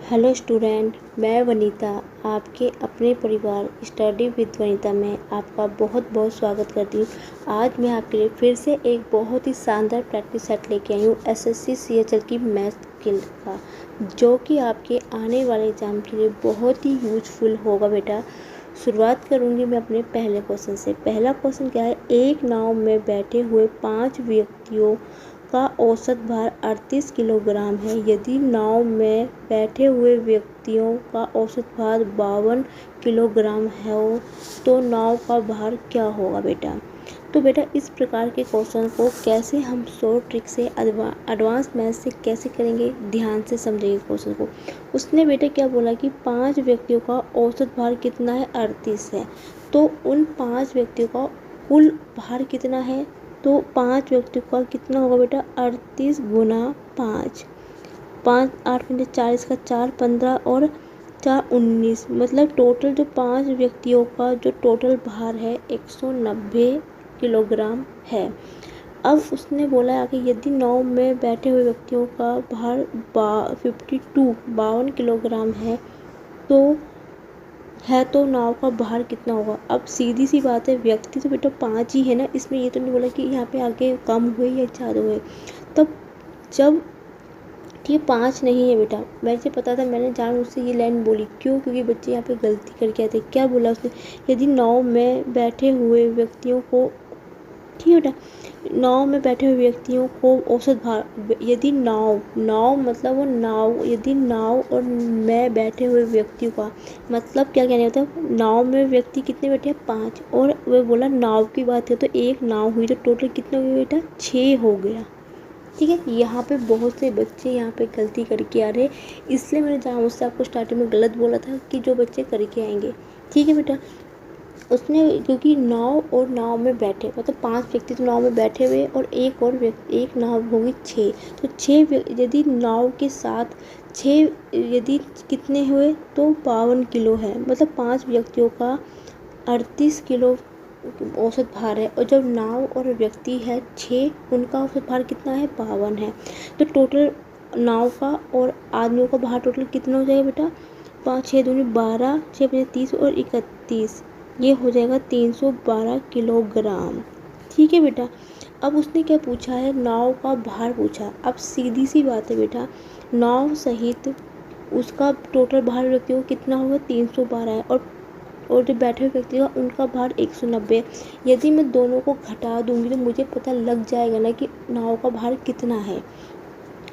Hello student, मैं वनीता आपके अपने परिवार स्टडी विद वनीता में आपका बहुत बहुत स्वागत करती हूँ। आज मैं आपके लिए फिर से एक बहुत ही शानदार प्रैक्टिस सेट लेके आई हूँ एसएससी सीएचएल की मैथ स्किल का, जो कि आपके आने वाले एग्ज़ाम के लिए बहुत ही यूजफुल होगा बेटा। शुरुआत करूँगी मैं अपने पहले क्वेश्चन से। पहला क्वेश्चन क्या है, एक नाव में बैठे हुए 5 व्यक्तियों का औसत भार 38 किलोग्राम है। यदि नाव में बैठे हुए व्यक्तियों का औसत भार 52 किलोग्राम है तो नाव का भार क्या होगा बेटा। तो बेटा इस प्रकार के क्वेश्चन को कैसे हम शॉर्ट ट्रिक से एडवांस मैथ से कैसे करेंगे, ध्यान से समझिए क्वेश्चन को। उसने बेटा क्या बोला कि 5 व्यक्तियों का औसत भार कितना है, 38 है। तो उन 5 व्यक्तियों का कुल भार कितना है, तो 5 व्यक्तियों का कितना होगा बेटा, 38 गुना 5, 5 8 पंजे 40 का 4 15 और 4 19, मतलब टोटल जो 5 व्यक्तियों का जो टोटल भार है 190 किलोग्राम है। अब उसने बोला आगे, यदि नाव में बैठे हुए व्यक्तियों का भार 52 किलोग्राम तो नाव का भार कितना होगा। अब सीधी सी बात है, व्यक्ति तो बेटा 5 ही है ना, इसमें ये तो नहीं बोला कि यहाँ पे आगे कम हुए या ज़्यादा हुए। तब जब ये 5 नहीं है बेटा, वैसे पता था, मैंने जान उससे ये लाइन बोली। क्यों? क्योंकि बच्चे यहाँ पे गलती करके आते। क्या बोला उसने, यदि नाव में बैठे हुए व्यक्तियों को, ठीक है बेटा, नाव में बैठे हुए व्यक्तियों को औसत भार, यदि नाव मतलब वो नाव, यदि नाव और में बैठे हुए व्यक्तियों का मतलब क्या कहने होता है, नाव में व्यक्ति कितने बैठे हैं, 5, और वह बोला नाव की बात है तो एक नाव हुई तो टोटल कितना हुआ बेटा, 6 हो गया। ठीक है, यहाँ पे बहुत से बच्चे यहाँ पे गलती करके आ रहे, इसलिए मैंने जहाँ मुझसे आपको स्टार्टिंग में गलत बोला था कि जो बच्चे करके आएंगे। ठीक है बेटा, उसने क्योंकि नाव में बैठे मतलब 5 व्यक्ति तो नाव में बैठे हुए और एक और व्यक्ति, एक नाव होगी 6, तो 6 यदि नाव के साथ 6 यदि कितने हुए तो 52 किलो है, मतलब 5 व्यक्तियों का 38 किलो औसत भार है। और जब नाव और व्यक्ति है 6, उनका औसत भार कितना है, 52 है। तो टोटल नाव का और आदमियों का भार टोटल कितना हो जाएगा बेटा, 5 6 दूनी 12, 6 5 30 और 31, ये हो जाएगा 312 किलोग्राम। ठीक है बेटा, अब उसने क्या पूछा है, नाव का भार पूछा। अब सीधी सी बात है बेटा, नाव सहित उसका टोटल भार व्यक्तियों को कितना होगा, 312 है, और जो बैठे हुए व्यक्ति का उनका भार 190 है। यदि मैं दोनों को घटा दूंगी तो मुझे पता लग जाएगा ना कि नाव का भार कितना है।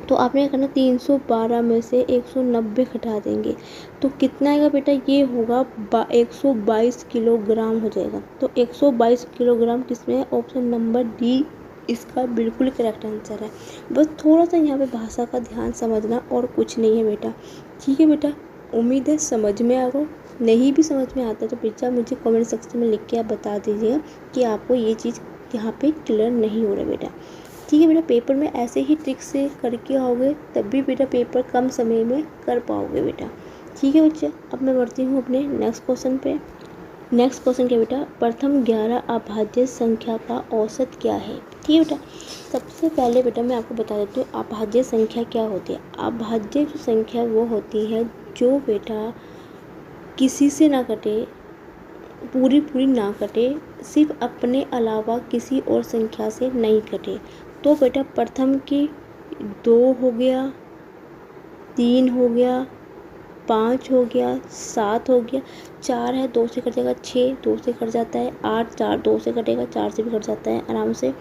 तो आपने क्या करना, 312 में से 190 घटा देंगे तो कितना आएगा बेटा, ये होगा 122 किलोग्राम हो जाएगा। तो 122 किलोग्राम किसमें है, ऑप्शन नंबर डी इसका बिल्कुल करेक्ट आंसर है। बस थोड़ा सा यहाँ पे भाषा का ध्यान समझना और कुछ नहीं है बेटा। ठीक है बेटा, उम्मीद है समझ में आ गया। नहीं भी समझ में आता तो बेटा मुझे कमेंट सेक्शन में लिख के आप बता दीजिएगा कि आपको ये चीज़ यहाँ पे क्लियर नहीं हो रहा बेटा। ठीक है बेटा, पेपर में ऐसे ही ट्रिक से करके आओगे तब भी बेटा पेपर कम समय में कर पाओगे बेटा। ठीक है बच्चे, अब मैं बढ़ती हूँ अपने नेक्स्ट क्वेश्चन पे। नेक्स्ट क्वेश्चन क्या बेटा, प्रथम 11 अभाज्य संख्या का औसत क्या है। ठीक है बेटा, सबसे पहले बेटा मैं आपको बता देती हूँ अभाज्य संख्या क्या होती है। अभाज्य जो संख्या वो होती है जो बेटा किसी से ना कटे, पूरी ना कटे, सिर्फ अपने अलावा किसी और संख्या से नहीं कटे। तो बेटा प्रथम की 2 हो गया, 3 हो गया, 5 हो गया, 7 हो गया, 4 है 2 से कट जाएगा, 6 2 से कट जाता है, 8 4 2 से कटेगा, 4 से भी कट जाता है आराम से।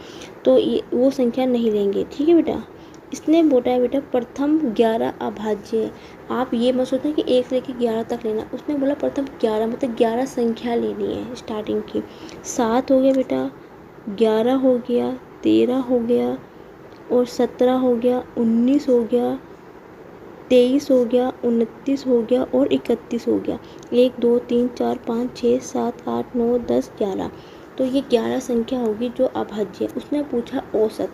तो ये वो संख्या नहीं लेंगे। ठीक है बेटा, इसने बोला है बेटा प्रथम 11 अभाज्य है। आप ये मत सोचना कि 1 से लेकर 11 तक लेना, उसने बोला प्रथम 11 मतलब 11 संख्या लेनी है स्टार्टिंग की। 7 हो गया बेटा, 11 हो गया, 13 हो गया और 17 हो गया, 19 हो गया, 23 हो गया, 29 हो गया और 31 हो गया। 1 2 3 4 5 6 7 8 9 10 11, तो ये 11 संख्या होगी जो अभाज्य है। उसने पूछा औसत।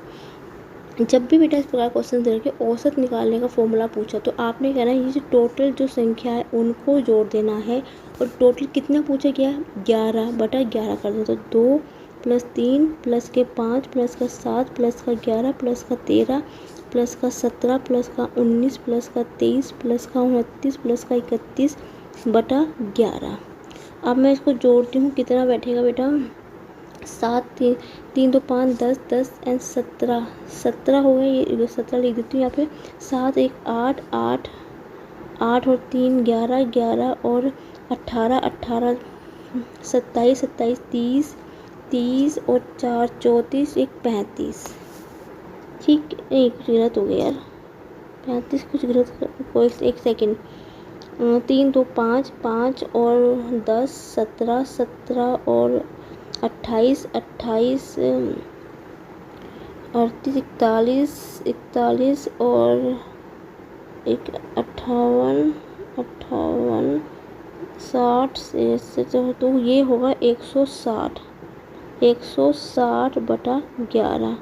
जब भी बेटा इस प्रकार क्वेश्चन दे रखे औसत निकालने का फॉर्मूला पूछा तो आपने कहना है ये जो टोटल जो संख्या है उनको जोड़ देना है। और टोटल कितना पूछा गया, 11/11 कर दो, तो 2 + 3 + 5 + 7 + 11 + 13 प्लस का 17 प्लस का 19 प्लस का 23 प्लस का 29 प्लस का 31 बटा 11। अब मैं इसको जोड़ती हूँ, कितना बैठेगा बेटा, 7 3 3 2 5 10 10 एंड 17 17 हो गए, ये 17 लिख देती हूँ यहाँ पे। 7 1 8 8 8 और 3 11 11 और 18 18 27 27 30 30 और 4 34 1 35। ठीक, नहीं कुछ गलत हो गया यार, 35 कुछ गलत, कोई एक सेकेंड। 3 2 5 5 और 10 17 17 और 28 28 38 41 41 और 58 58 60 से तो ये होगा 160 160 बटा 11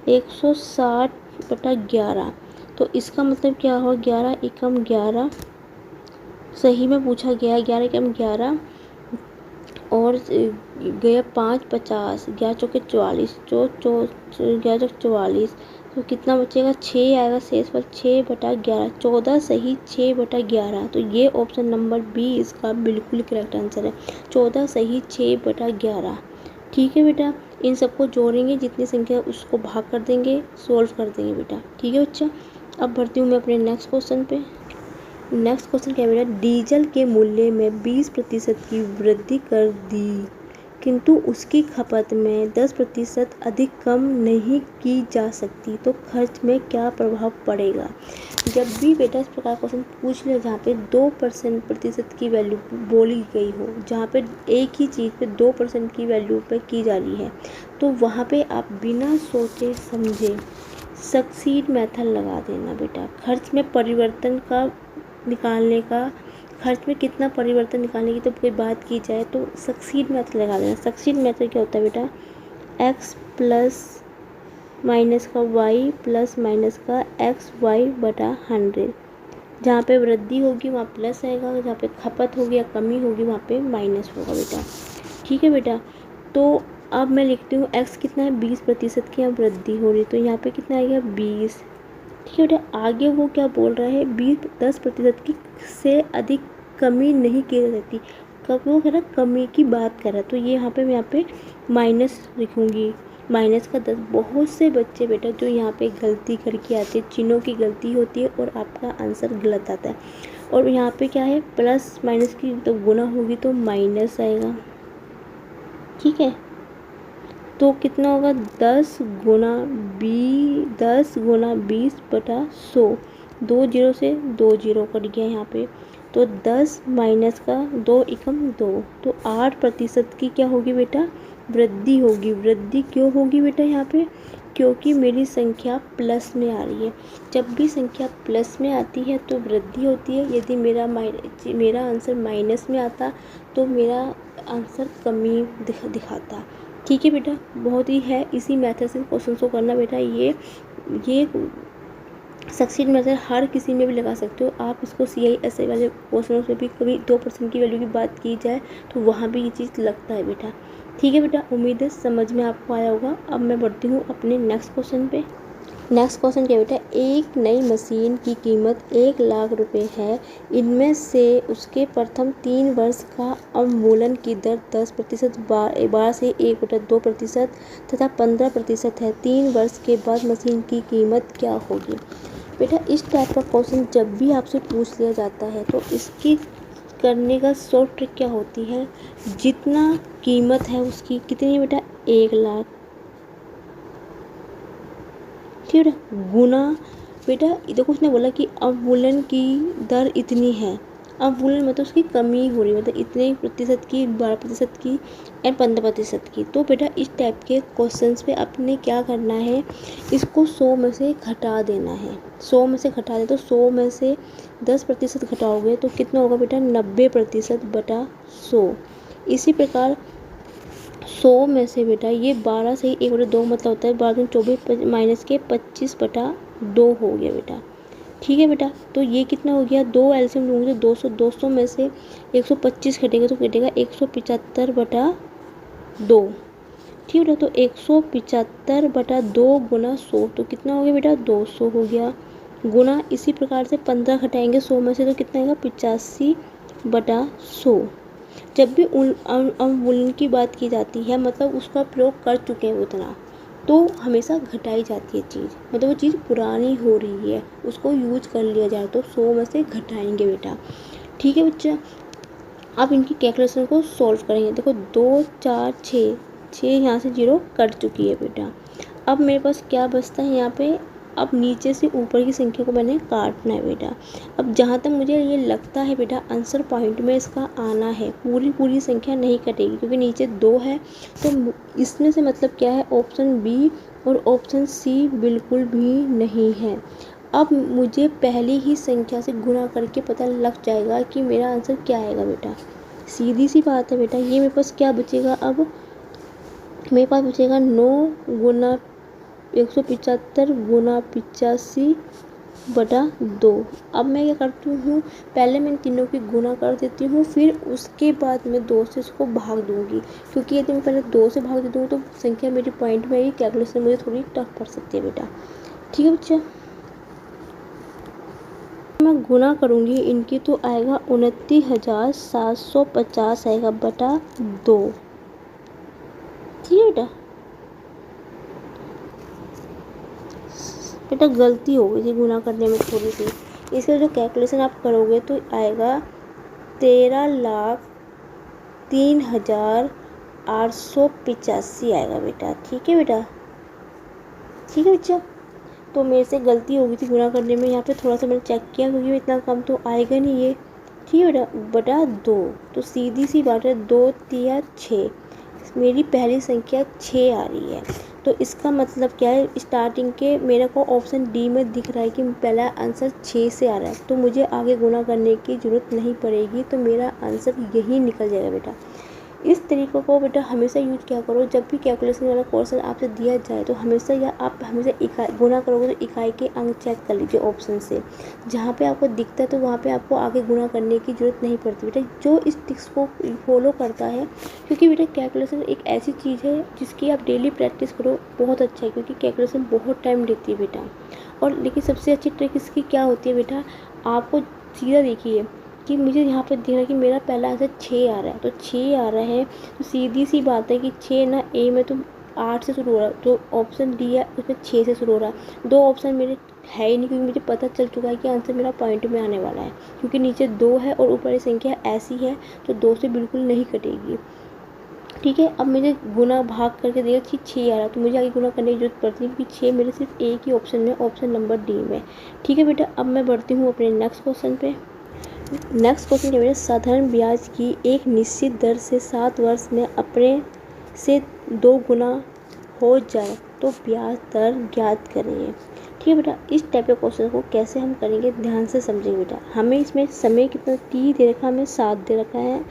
160 बटा 11। तो इसका मतलब क्या हो, 11 एकम 11 सही में पूछा गया है, 11 एकम 11 और गया 5 50 11 चौके 44 11 चौके 44, तो कितना बचेगा, 6 आएगा शेष पर, 6 बटा 11 14 सही 6 बटा 11। तो ये ऑप्शन नंबर बी इसका बिल्कुल करेक्ट आंसर है, 14 सही 6 बटा 11। ठीक है बेटा, इन सबको जोड़ेंगे, जितनी संख्या उसको भाग कर देंगे, सोल्व कर देंगे बेटा। ठीक है बच्चा, अब बढ़ती हूँ मैं अपने नेक्स्ट क्वेश्चन पे। नेक्स्ट क्वेश्चन क्या है बेटा, डीजल के मूल्य में 20% की वृद्धि कर दी, किंतु उसकी खपत में 10% अधिक कम नहीं की जा सकती, तो खर्च में क्या प्रभाव पड़ेगा। जब भी बेटा इस प्रकार क्वेश्चन पूछ ले जहाँ पे 2% की वैल्यू बोली गई हो, जहाँ पे एक ही चीज़ पे 2% की वैल्यू पे की जा रही है, तो वहाँ पे आप बिना सोचे समझे सक्सीड मेथड लगा देना बेटा। खर्च में परिवर्तन का निकालने का, खर्च में कितना परिवर्तन निकालने की तो कोई बात की जाए तो सक्सीड मेथड लगा देना। सक्सीड मेथड क्या होता है बेटा, x प्लस माइनस का y प्लस माइनस का एक्स वाई बटा 100। जहाँ पे वृद्धि होगी वहाँ प्लस आएगा, जहाँ पे खपत होगी या कमी होगी वहाँ पे माइनस होगा बेटा। ठीक है बेटा, तो अब मैं लिखती हूँ x कितना है, 20% की यहाँ वृद्धि हो रही, तो यहाँ पे कितना आएगा 20। ठीक है बेटा, आगे वो क्या बोल रहा है, 10% की से अधिक कमी नहीं की जा सकती, कब वो कह रहा कमी की बात कर रहा है, तो ये यहाँ पे माइनस लिखूँगी, माइनस का 10। बहुत से बच्चे बेटा जो यहाँ पे गलती करके आते हैं, चिन्हों की गलती होती है और आपका आंसर गलत आता है। और यहाँ पे क्या है, प्लस माइनस की तो गुना होगी तो माइनस आएगा। ठीक है, तो कितना होगा, 10 गुना 20 बटा 100, 2 जीरो से 2 जीरो कट गया यहाँ पे, तो 10 माइनस का 2 एकम 2, तो 8% की क्या होगी बेटा, वृद्धि होगी। वृद्धि क्यों होगी बेटा यहाँ पे, क्योंकि मेरी संख्या प्लस में आ रही है। जब भी संख्या प्लस में आती है तो वृद्धि होती है, यदि मेरा आंसर माइनस में आता तो मेरा आंसर कमी दिखाता। ठीक है बेटा, बहुत ही है, इसी मेथड से क्वेश्चन को करना बेटा। ये सक्सीड मेथड हर किसी में भी लगा सकते हो आप इसको। CISA वाले क्वेश्चनों में भी कभी 2% की वैल्यू की बात की जाए तो वहाँ भी ये चीज़ लगता है बेटा। ठीक है बेटा, उम्मीद है समझ में आपको आया होगा। अब मैं बढ़ती हूँ अपने नेक्स्ट क्वेश्चन पे। नेक्स्ट क्वेश्चन क्या बेटा, एक नई मशीन की कीमत 1 लाख रुपए है, इनमें से उसके प्रथम 3 वर्ष का अवमूल्यन की दर 10%, 12 से 1/2% तथा 15% है। 3 वर्ष के बाद मशीन की कीमत क्या होगी। बेटा इस टाइप का क्वेश्चन जब भी आपसे पूछ लिया जाता है तो इसकी करने का शॉर्ट ट्रिक क्या होती है, जितना कीमत है उसकी कितनी है बेटा, 1 लाख, ठीक है, गुना बेटा देखो उसने बोला कि अवमूल्यन की दर इतनी है, अवमूल्यन मतलब उसकी कमी हो रही है, मतलब इतने प्रतिशत की, 12% की एंड 15% की। तो बेटा इस टाइप के क्वेश्चंस पे आपने क्या करना है, इसको 100 में से घटा देना है। 100 में से घटा दे तो 100 में से 10% घटाओगे तो कितना होगा बेटा, 90% बटा 100। इसी प्रकार 100 में से बेटा ये 12 से 1/2 मतलब होता है 12 24 माइनस के 25 बटा 2 हो गया बेटा। ठीक है बेटा, तो ये कितना हो गया, 2 एलसीएम लूँगी तो 200, 200 में से 125 घटेगा तो घटेगा 175 बटा 2। ठीक है बेटा। तो 175/2 गुना 100 तो कितना हो गया बेटा 200 हो गया, गुना इसी प्रकार से 15 घटाएंगे 100 में से तो कितना आएगा 85/100। जब भी अवमूल्यन की बात की जाती है मतलब उसका प्रयोग कर चुके हैं उतना, तो हमेशा घटाई जाती है चीज़, मतलब वो चीज़ पुरानी हो रही है उसको यूज कर लिया जाए तो 100 में से घटाएंगे बेटा। ठीक है बच्चा। अब इनकी कैलकुलेशन को सॉल्व करेंगे। देखो 2 4 6 6 यहाँ से 0 कट चुकी है बेटा। अब मेरे पास क्या बचता है यहाँ पे, अब नीचे से ऊपर की संख्या को मैंने काटना है बेटा। अब जहाँ तक मुझे ये लगता है बेटा आंसर पॉइंट में इसका आना है, पूरी संख्या नहीं कटेगी क्योंकि नीचे 2 है, तो इसमें से मतलब क्या है ऑप्शन बी और ऑप्शन सी बिल्कुल भी नहीं है। अब मुझे पहली ही संख्या से गुणा करके पता लग जाएगा कि मेरा आंसर क्या आएगा बेटा। सीधी सी बात है बेटा। ये मेरे पास क्या बचेगा, अब मेरे पास बचेगा 9 गुना 175 गुना 85/2। अब मैं क्या करती हूँ, पहले मैं इन तीनों की गुना कर देती हूँ, फिर उसके बाद मैं 2 से इसको भाग दूँगी, क्योंकि यदि मैं पहले 2 से भाग देती हूँ तो संख्या मेरी पॉइंट में आएगी, कैलकुलेशन मुझे थोड़ी टफ पड़ सकती है बेटा। ठीक है बच्चा। मैं गुना करूँगी इनकी तो आएगा 29,750 आएगा बटा 2। ठीक है बेटा। बेटा गलती हो गई थी गुना करने में थोड़ी सी, इसलिए जो कैलकुलेशन आप करोगे तो आएगा 13,03,885 आएगा बेटा। ठीक है बेटा। ठीक है बच्चा। तो मेरे से गलती हो गई थी गुना करने में, यहाँ पे थोड़ा सा मैंने चेक किया क्योंकि इतना कम तो आएगा नहीं ये। ठीक है बेटा, बटा 2 तो सीधी सी बात है 2 तिया 6, मेरी पहली संख्या 6 आ रही है। तो इसका मतलब क्या है, स्टार्टिंग के मेरे को ऑप्शन डी में दिख रहा है कि पहला आंसर 6 से आ रहा है, तो मुझे आगे गुना करने की ज़रूरत नहीं पड़ेगी, तो मेरा आंसर यही निकल जाएगा बेटा। इस तरीक़े को बेटा हमेशा यूज किया करो। जब भी कैलकुलेशन वाला क्वेश्चन आपसे दिया जाए तो हमेशा या आप हमेशा इकाई गुना करोगे तो इकाई के अंक चेक कर लीजिए ऑप्शन से, जहाँ पे आपको दिखता है तो वहाँ पे आपको आगे गुना करने की ज़रूरत नहीं पड़ती बेटा, जो इस टिक्स को फॉलो करता है। क्योंकि बेटा कैलकुलेशन एक ऐसी चीज़ है जिसकी आप डेली प्रैक्टिस करो, बहुत अच्छा है, क्योंकि कैलकुलेशन बहुत टाइम लेती है बेटा। और लेकिन सबसे अच्छी ट्रिक इसकी क्या होती है बेटा, आपको सीधा देखिए कि मुझे यहाँ पर दिख रहा है कि मेरा पहला आंसर 6 आ रहा है, तो 6 आ रहा है तो सीधी सी बात है कि 6 ना ए में तो 8 से शुरू हो रहा है, तो ऑप्शन डी है उसमें 6 से शुरू हो रहा है। 2 ऑप्शन मेरे है ही नहीं, क्योंकि मुझे पता चल चुका है कि आंसर मेरा पॉइंट में आने वाला है, क्योंकि नीचे 2 है और ऊपर की संख्या ऐसी है तो 2 से बिल्कुल नहीं कटेगी। ठीक है। अब मुझे गुना भाग करके देखा कि 6 आ रहा है, तो मुझे आगे गुना करने की जरूरत पड़ती है क्योंकि 6 मेरे सिर्फ एक ही ऑप्शन में, ऑप्शन नंबर डी में। ठीक है बेटा। अब मैं बढ़ती हूँ अपने नेक्स्ट क्वेश्चन पे। नेक्स्ट क्वेश्चन क्या बेटा, साधारण ब्याज की एक निश्चित दर से 7 वर्ष में अपने से 2 गुना हो जाए तो ब्याज दर ज्ञात करेंगे। ठीक है बेटा। इस टाइप के क्वेश्चन को कैसे हम करेंगे ध्यान से समझेंगे बेटा। हमें इसमें समय कितना टी दे रखा है, हमें 7 दे रखा है,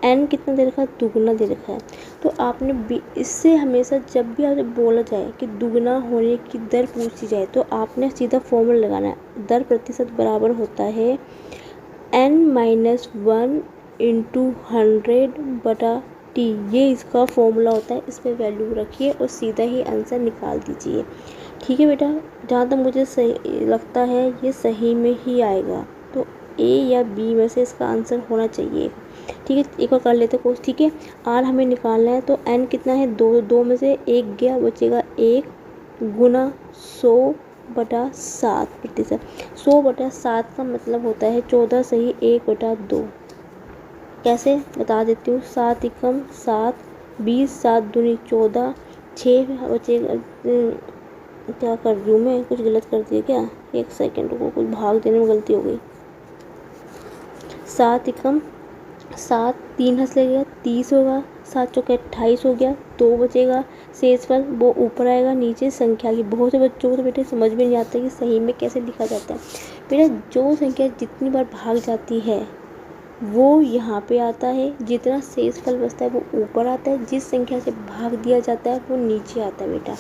एन कितना दे रखा है, दुगुना दे रखा है। तो आपने इससे हमेशा जब भी आपसे बोला जाए कि दुगुना होने की दर पूछी जाए तो आपने सीधा फॉर्मूला लगाना है, दर प्रतिशत बराबर होता है n-1 इंटू 100/t। ये इसका फॉर्मूला होता है, इस पर वैल्यू रखिए और सीधा ही आंसर निकाल दीजिए। ठीक है बेटा। जहाँ तक मुझे सही लगता है ये सही में ही आएगा, तो ए या बी में से इसका आंसर होना चाहिए। ठीक है, एक बार कर लेते हैं कोर्स। ठीक है। आर हमें निकालना है, तो एन कितना है 2, 2 में से 1 गया, बचेगा 1 गुना 100/7 प्रतिशत। 100/7 का मतलब होता है 14 सही 1/2। कैसे बता देती हूँ, 7 एकम 7, 20, 7 दूनी 14, 6 बचेगा। क्या कर रही हूँ मैं, कुछ गलत कर दिया क्या, एक सेकेंड को कुछ भाग देने में गलती हो गई। 7 एकम 7, 3 हंस लगेगा 30 होगा, 7 चौके 28 हो गया, 2 बचेगा, शेषफल वो ऊपर आएगा, नीचे संख्या की। बहुत से बच्चों को तो बेटे समझ में नहीं आता कि सही में कैसे लिखा जाता है। बेटा जो संख्या जितनी बार भाग जाती है वो यहाँ पे आता है, जितना शेषफल बचता है वो ऊपर आता है, जिस संख्या से भाग दिया जाता है वो नीचे आता है बेटा।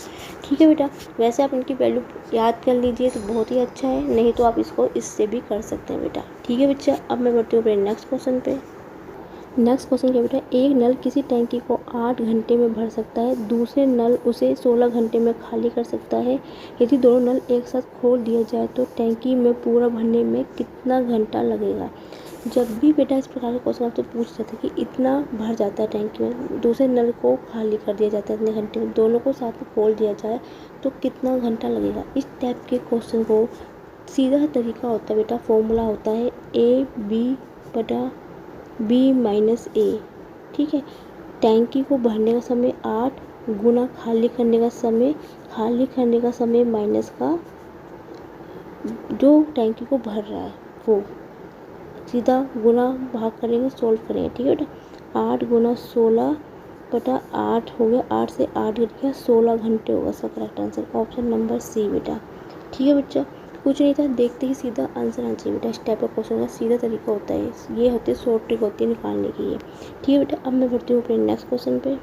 ठीक है बेटा। वैसे आप इनकी वैल्यू याद कर लीजिए तो बहुत ही अच्छा है, नहीं तो आप इसको इससे भी कर सकते हैं बेटा। ठीक है बच्चा। अब मैं बढ़ती हूँ अपने नेक्स्ट क्वेश्चन पे। नेक्स्ट क्वेश्चन क्या बेटा, एक नल किसी टैंकी को 8 घंटे में भर सकता है, दूसरे नल उसे 16 घंटे में खाली कर सकता है। यदि दोनों नल एक साथ खोल दिया जाए तो टैंकी में पूरा भरने में कितना घंटा लगेगा। जब भी बेटा इस प्रकार के क्वेश्चन आपसे पूछ जाते हैं कि इतना भर जाता है टैंकी में, दूसरे नल को खाली कर दिया जाता है इतने घंटे में, दोनों को साथ में खोल दिया जाए तो कितना घंटा लगेगा। इस टाइप के क्वेश्चन को सीधा तरीका होता है बेटा, फॉर्मूला होता है AB/B-A। ठीक है, टैंकी को भरने का समय 8 गुना खाली करने का समय माइनस का जो टैंकी को भर रहा है वो, सीधा गुना भाग करेंगे, सोल्व करेंगे। ठीक है बेटा, 8 गुना 16/8 हो गया, 8 से 8 घट गया, 16 घंटे होगा इसका correct answer, option number C बेटा। ठीक है बच्चा, कुछ नहीं था, देखते ही सीधा आंसर आना चाहिए बेटा। इस टाइप का क्वेश्चन का सीधा तरीका होता है, ये होती है शॉर्ट ट्रिक होती है निकालने की ये। ठीक है बेटा, अब मैं बढ़ती हूँ अपने नेक्स्ट क्वेश्चन पे।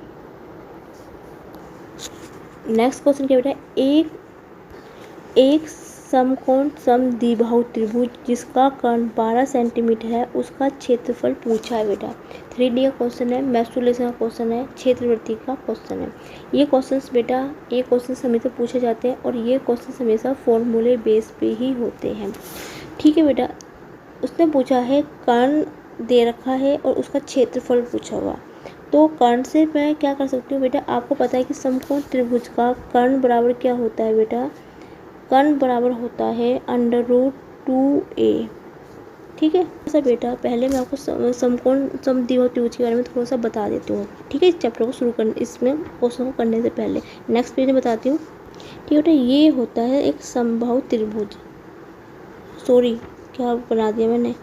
नेक्स्ट क्वेश्चन क्या बेटा, एक समकोण समद्विबाहु त्रिभुज जिसका कर्ण 12 सेंटीमीटर है, उसका क्षेत्रफल पूछा है बेटा। 3D का क्वेश्चन है, मेंस्ट्रुएशन का क्वेश्चन है, क्षेत्रवृत्ति का क्वेश्चन है। ये क्वेश्चंस बेटा, ये क्वेश्चन हमेशा पूछे जाते हैं और ये क्वेश्चन हमेशा फॉर्मूले बेस पे ही होते हैं। ठीक है बेटा, उसने पूछा है कर्ण दे रखा है और उसका क्षेत्रफल पूछा हुआ, तो कर्ण से मैं क्या कर सकती हूँ बेटा, आपको पता है कि समकोण त्रिभुज का कर्ण बराबर क्या होता है बेटा, कर्ण बराबर होता है √2a। ठीक है सर बेटा, पहले मैं आपको समकोण समद्विबाहु त्रिभुज के बारे में थोड़ा सा बता देती हूँ। ठीक है, इस चैप्टर को शुरू करने, इसमें क्वेश्चन को करने से पहले नेक्स्ट पेज में बताती हूँ। ठीक है बेटा, ये होता है एक समबाहु त्रिभुज, सॉरी क्या बना दिया मैंने,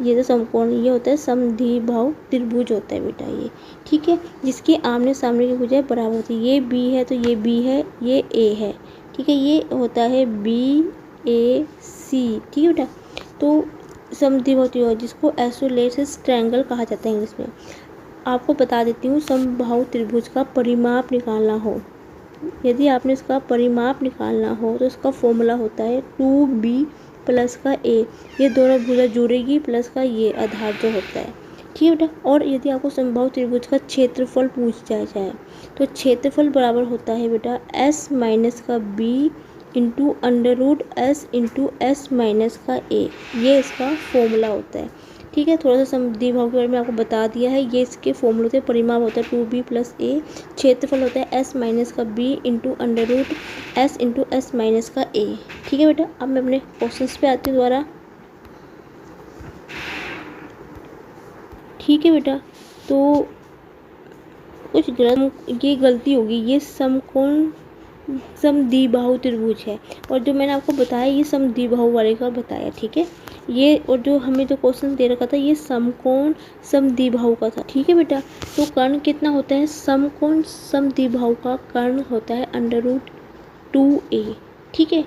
ये तो समकोण, ये होता है समद्विबाहु त्रिभुज होता है बेटा ये। ठीक है, जिसके आमने सामने की भुजाएं बराबर होती है, ये बी है तो ये बी है, ये ए है। ठीक है, ये होता है BAC। ठीक है बेटा, तो समद्विबाहु त्रिभुज जिसको आइसोसेलेस ट्रायंगल कहा जाता है इंग्लिश में। आपको बता देती हूँ, समबाहु त्रिभुज का परिमाप निकालना हो, यदि आपने इसका परिमाप निकालना हो तो इसका फॉर्मूला होता है 2B प्लस का A। ये दोनों भुजा जुड़ेगी प्लस का ये आधार जो होता है। ठीक है बेटा, और यदि आपको समबाहु त्रिभुज का क्षेत्रफल पूछ जाए तो क्षेत्रफल बराबर होता है बेटा S माइनस का B into √S into S minus का A। ये इसका फॉर्मूला होता है। ठीक है, थोड़ा सा समद्विबाहु के बारे में आपको बता दिया है, ये इसके फॉर्मूले होते हैं। परिमाप होता है 2B प्लस A, क्षेत्रफल होता है S माइनस का B into √S into S minus का A। ठीक है बेटा, अब मैं अपने क्वेश्चंस पे आती हूँ दोबारा। ठीक है बेटा, तो कुछ ये गलती होगी, ये समकोण समद्विबाहु त्रिभुज है और जो मैंने आपको बताया ये समद्विबाहु वाले का बताया। ठीक है, ये और जो हमें जो क्वेश्चन दे रखा था ये समकोण समद्विबाहु का था। ठीक है बेटा, तो कर्ण कितना होता है, समकोण समद्विबाहु का कर्ण होता है √2a। ठीक है,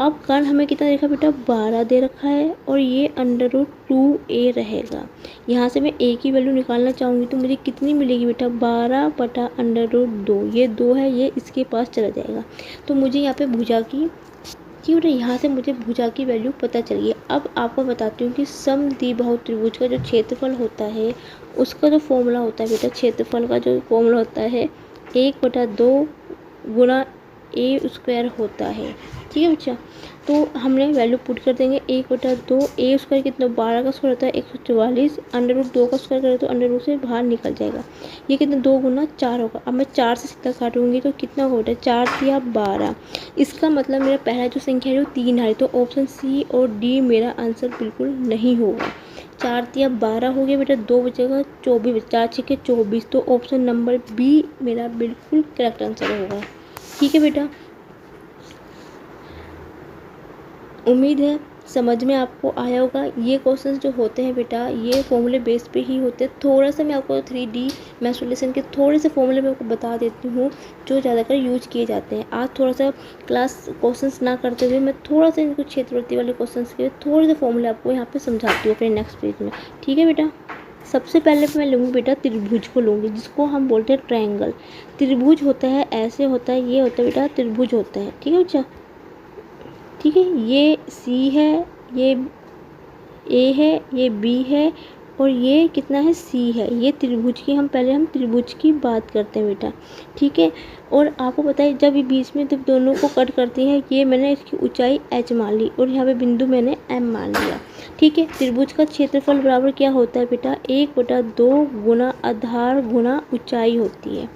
अब कर्ण हमें कितना देखा बेटा, 12 दे रखा है और ये √2a रहेगा। यहाँ से मैं a की वैल्यू निकालना चाहूँगी तो मुझे कितनी मिलेगी बेटा, 12/√2। ये 2 है, ये इसके पास चला जाएगा तो मुझे यहाँ पे भुजा की, ठीक बेटा, यहाँ से मुझे भुजा की वैल्यू पता चल गई। अब आपको बताती हूँ कि समद्विबाहु त्रिभुज का जो क्षेत्रफल होता है उसका जो फॉर्मूला होता है बेटा, क्षेत्रफल का जो फॉर्मूला होता है 1/2 गुना A² होता है। ठीक है बच्चा, तो हमने वैल्यू पुट कर देंगे 1/2, A² कितना, 12 का स्क्वायर होता है 144, √2 का स्क्वायर करें तो √ से बाहर निकल जाएगा। ये कितना, 2 गुना 4 होगा। अब मैं 4 से सीधा काटूंगी तो कितना होगा, 4 या 12। इसका मतलब मेरा पहला जो संख्या है वो 3 है, तो ऑप्शन C और D मेरा आंसर बिल्कुल नहीं होगा। 4 या 12 हो गया बेटा, 2 बचेगा 24, 4 छक्के 24, तो ऑप्शन नंबर B मेरा बिल्कुल करेक्ट आंसर होगा। ठीक है बेटा, उम्मीद है समझ में आपको आया होगा। ये क्वेश्चंस जो होते हैं बेटा ये फॉर्मूले बेस पे ही होते हैं। थोड़ा सा मैं आपको 3D मेंस्ट्रुएशन के थोड़े से फॉर्मूले मैं आपको बता देती हूँ जो ज़्यादातर यूज किए जाते हैं। आज थोड़ा सा क्लास क्वेश्चंस ना करते हुए मैं थोड़ा सा इनको क्षेत्रवृत्ति वाले क्वेश्चंस के थोड़े से फॉर्मूले आपको यहाँ पर समझाती हूँ अपने नेक्स्ट पेज में। ठीक है बेटा, सबसे पहले मैं लूँगी बेटा त्रिभुज को लूँगी, जिसको हम बोलते हैं ट्रायंगल। त्रिभुज होता है ऐसे होता है, ये होता है बेटा त्रिभुज होता है। ठीक है बच्चा, ठीक है, ये C है, ये A है, ये B है और ये कितना है सी है। ये त्रिभुज की हम त्रिभुज की बात करते हैं बेटा, ठीक है। और आपको पता है जब ये बीच में जब दोनों को कट करती है, ये मैंने इसकी ऊंचाई h मान ली और यहाँ पे बिंदु मैंने m मान लिया, ठीक है। त्रिभुज का क्षेत्रफल बराबर क्या होता है बेटा, 1/2 गुना आधार गुना ऊंचाई होती है,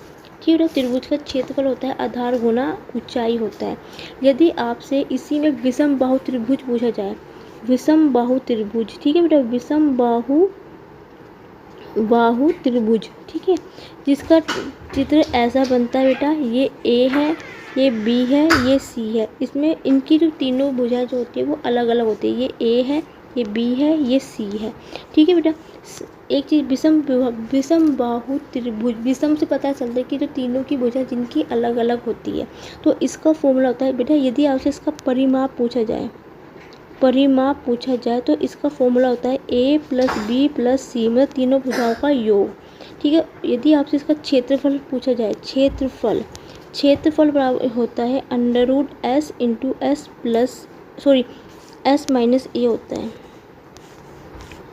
ठीक है बेटा। त्रिभुज का क्षेत्रफल होता है आधार गुना ऊंचाई होता है। यदि आपसे इसी में विषम बाहु त्रिभुज पूछा जाए, विषम बाहु त्रिभुज, ठीक है बेटा, विषम बाहु त्रिभुज, ठीक है, जिसका चित्र ऐसा बनता है बेटा, ये ए है, ये बी है, ये सी है। इसमें इनकी जो तीनों भुजाएं जो होती है वो अलग अलग होती है। ये ए है, ये बी है, ये सी है, ठीक है बेटा। एक चीज़ विषम बाहु त्रिभुज, विषम से पता चलता है कि जो तीनों की भुजा जिनकी अलग अलग होती है। तो इसका फॉर्मूला होता है बेटा, यदि आपसे इसका परिमाप पूछा जाए तो इसका फॉर्मूला होता है a + b + c, मतलब तीनों भुजाओं का योग, ठीक है। यदि आपसे इसका क्षेत्रफल पूछा जाए, क्षेत्रफल बराबर होता है √s × s - a होता है।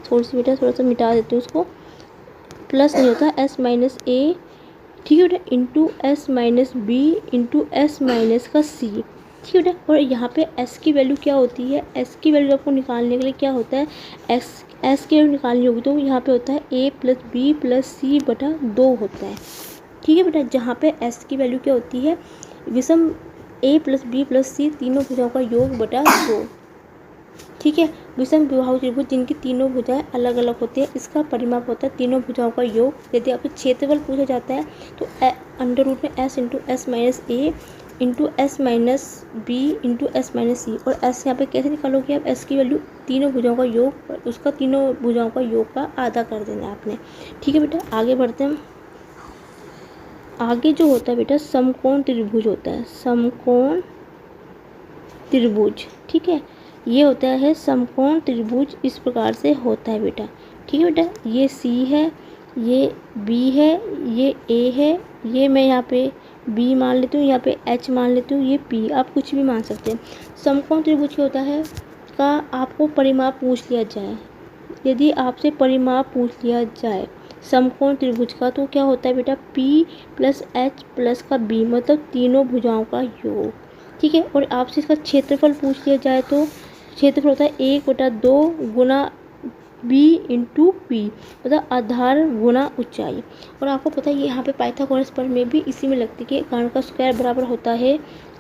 थोड़ा सा मिटा देती हूँ उसको, प्लस नहीं होता, s - a, ठीक है बेटा, into s - b into s - c, ठीक है बेटा। और यहाँ पे s की वैल्यू क्या होती है, s की वैल्यू आपको निकालने के लिए क्या होता है, s की वैल्यू निकालनी होगी तो यहाँ पे होता है a + b + c/2 होता है, ठीक है बेटा। जहाँ पे s की वैल्यू क्या होती है, विषम a + b + c तीनों भुजाओं का योग बटा 2, ठीक है। विषम बाहु त्रिभुज जिनकी तीनों भुजाएं अलग अलग होती है, इसका परिमाप होता है तीनों भुजाओं का योग। यदि आपसे क्षेत्रफल पूछा जाता है तो √ में s × s - a into s - b into s - c, और s यहाँ पे कैसे निकालोगे आप, s की वैल्यू तीनों भुजाओं का योग, उसका तीनों भुजाओं का योग का आधा कर देना है आपने, ठीक है बेटा। आगे बढ़ते हैं। आगे जो होता है बेटा समकोण त्रिभुज होता है, समकोण त्रिभुज, ठीक है। ये होता है समकोण त्रिभुज, इस प्रकार से होता है बेटा, ठीक है बेटा। ये C है, ये B है, ये A है, ये मैं यहाँ पे B मान लेती हूँ, यहाँ पे H मान लेती हूँ, ये P, आप कुछ भी मान सकते हैं। समकोण त्रिभुज क्या होता है का आपको परिमाप पूछ लिया जाए, यदि आपसे परिमाप पूछ लिया जाए समकोण त्रिभुज का, तो क्या होता है बेटा, P + H + B, मतलब तीनों भुजाओं का योग, ठीक है। और आपसे इसका क्षेत्रफल पूछ लिया जाए तो क्षेत्रफल होता है 1/2 गुना b × p, मतलब आधार गुना ऊंचाई। और आपको पता है यहाँ पे पाइथागोरस पर में भी इसी में लगती है कि कर्ण का स्क्वायर बराबर होता है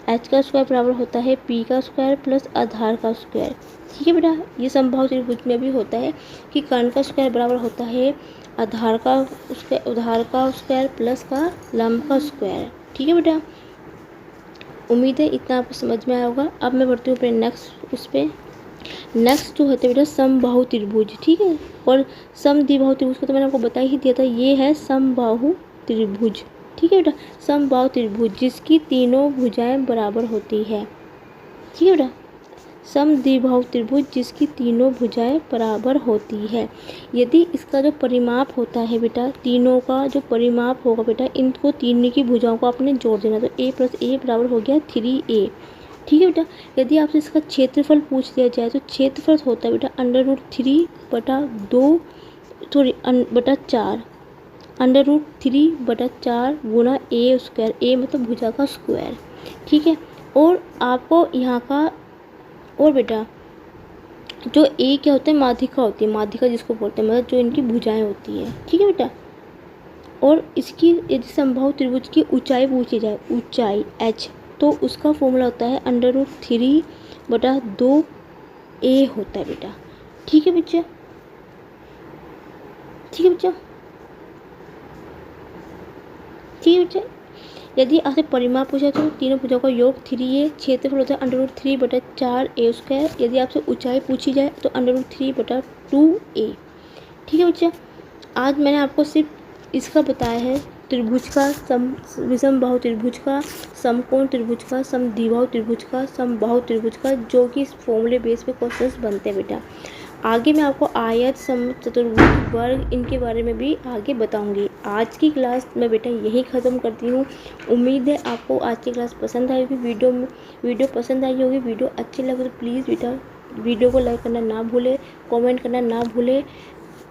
h का स्क्वायर बराबर होता है p का स्क्वायर प्लस आधार का स्क्वायर, ठीक है बेटा। ये समबाहु त्रिभुज में भी होता है कि कर्ण का स्क्वायर बराबर होता है आधार का स्क्वायर प्लस का लंब का स्क्वायर, ठीक है बेटा। उम्मीद है इतना आपको समझ में आया होगा। अब मैं बढ़ती हूँ अपने नेक्स्ट जो होता है बेटा समबाहु त्रिभुज, ठीक है। और समद्विबाहु त्रिभुज को तो मैंने आपको बता ही दिया था, ये है समबाहु त्रिभुज, ठीक है बेटा। समबाहु त्रिभुज जिसकी तीनों भुजाएं बराबर होती है, ठीक है बेटा। समद्विबाहु त्रिभुज जिसकी तीनों भुजाएं बराबर होती है। यदि इसका जो परिमाप होता है बेटा, तीनों का जो परिमाप होगा बेटा, इनको तीनों की भुजाओं को आपने जोड़ देना, तो a + a बराबर हो गया 3a, ठीक है बेटा। यदि आपसे इसका क्षेत्रफल पूछ लिया जाए तो क्षेत्रफल होता है बेटा √3/2 √3/4 गुना a² a मतलब भुजा का स्क्वायर, ठीक है। और आपको यहाँ का, और बेटा जो a क्या होता है, माध्यिका होती है, माध्यिका जिसको बोलते हैं, मतलब जो इनकी भुजाएं होती है, ठीक है बेटा। और इसकी यदि समबाहु त्रिभुज की ऊंचाई पूछी जाए, ऊंचाई h, तो उसका फॉर्मूला होता है √3/2a होता है बेटा, ठीक है बच्चा, ठीक है बच्चा, ठीक है बच्चा। यदि आपसे परिमाप पूछा तो तीनों भुजाओं का योग 3a, क्षेत्रफल होता है √3/4a²। यदि आपसे ऊंचाई पूछी जाए तो √3/2a, ठीक है बच्चा। आज मैंने आपको सिर्फ इसका बताया है, त्रिभुज का, विषम बाहु त्रिभुज का, समकोण त्रिभुज का, समद्विबाहु त्रिभुज का, समबाहु त्रिभुज का, जो कि इस फॉर्मूले बेस पे क्वेश्चंस बनते हैं बेटा। आगे मैं आपको आयत, समचतुर्भुज, वर्ग, इनके बारे में भी आगे बताऊंगी। आज की क्लास मैं बेटा यही ख़त्म करती हूँ। उम्मीद है आपको आज की क्लास पसंद आई होगी, वीडियो पसंद आई होगी। वीडियो अच्छी लगे तो प्लीज़ बेटा वीडियो को लाइक करना ना भूले, कमेंट करना ना भूले।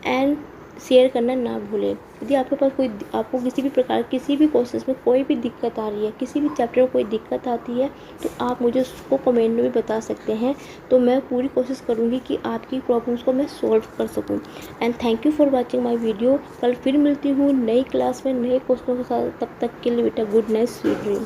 एंड शेयर करना ना भूलें। यदि आपके पास कोई आपको किसी भी प्रकार किसी भी कोर्सेज में कोई भी दिक्कत आ रही है, किसी भी चैप्टर में कोई दिक्कत आती है, तो आप मुझे उसको कमेंट में भी बता सकते हैं। तो मैं पूरी कोशिश करूँगी कि आपकी प्रॉब्लम्स को मैं सॉल्व कर सकूँ। And thank you for watching my video. कल फिर मिलती हूँ नई क्लास में नए क्वेश्चनों के साथ। तब तक के लिए बेटा गुड नाइट, स्वीट ड्रीम।